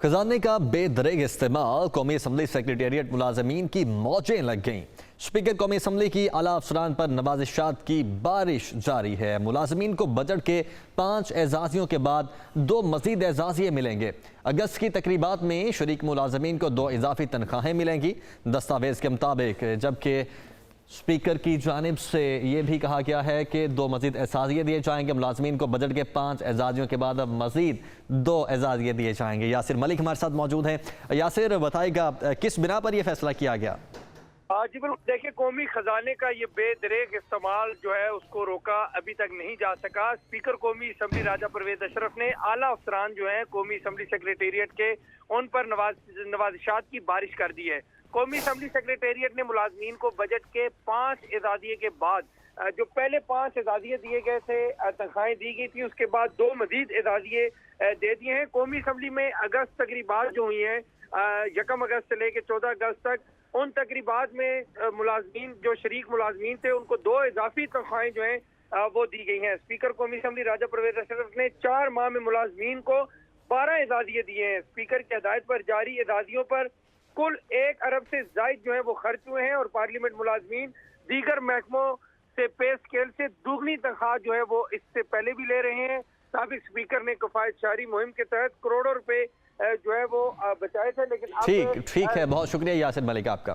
खजाने का बेदरेग इस्तेमाल, कौमी असम्बली सेक्रेटेरिएट मुलाजमीन की मौजें लग गईं। स्पीकर कौमी असम्बली की आला अफसरान पर नवाजिशात की बारिश जारी है। मुलाजमीन को बजट के 5 एजाजियों के बाद 2 मजीद एजाजिये मिलेंगे। अगस्त की तकरीबात में शरीक मुलाजमीन को 2 इजाफी तनख्वाहें मिलेंगी दस्तावेज के मुताबिक, जबकि स्पीकर की जानिब से ये भी कहा गया है कि 2 मजीद एजाजिये दिए जाएंगे। मुलाजमीन को बजट के 5 एजाजियों के बाद अब मजीद 2 एजाजिये दिए जाएंगे। यासिर मलिक हमारे साथ मौजूद हैं। यासिर, बताएगा किस बिना पर यह फैसला किया गया? जी बिल्कुल, देखिए कौमी खजाने का ये बेदरेग इस्तेमाल जो है उसको रोका अभी तक नहीं जा सका। स्पीकर कौमी असम्बली राजा परवेज अशरफ ने आला अफसरान जो है कौमी असम्बली सेक्रेटेरिएट के उन पर नवाजिशात की बारिश कर दी है। कौमी असम्बली सेक्रेटेरिएट ने मुलाजमीन को बजट के 5 एजाजिये के बाद जो पहले 5 एजाजिये दिए गए थे, तनख्वाहें दी गई थी, उसके बाद 2 मजीद एजाजिये दे दिए हैं। कौमी असम्बली में अगस्त तकरीबात जो हुई हैं 1 अगस्त से लेकर 14 अगस्त तक, उन तकरीबात में मुलाजमीन जो शरीक मुलाजमीन थे उनको 2 इजाफी तनख्वाहें जो हैं वो दी गई हैं। स्पीकर कौमी असम्बली राजा परवेज अशरफ ने 4 माह में मुलाजमीन को 12 एजाजिये दिए हैं। स्पीकर की हिदायत पर जारी एजाजियों पर कुल 1 अरब से जायद जो है वो खर्च हुए हैं और पार्लियामेंट मुलाजमीन दीगर महकमों से पे स्केल से दुगनी तनख्वाह जो है वो इससे पहले भी ले रहे हैं। साबिक स्पीकर ने किफायत शारी मुहिम के तहत करोड़ों रुपए जो है वो बचाए थे, लेकिन ठीक है, बहुत शुक्रिया यासिर मलिक आपका।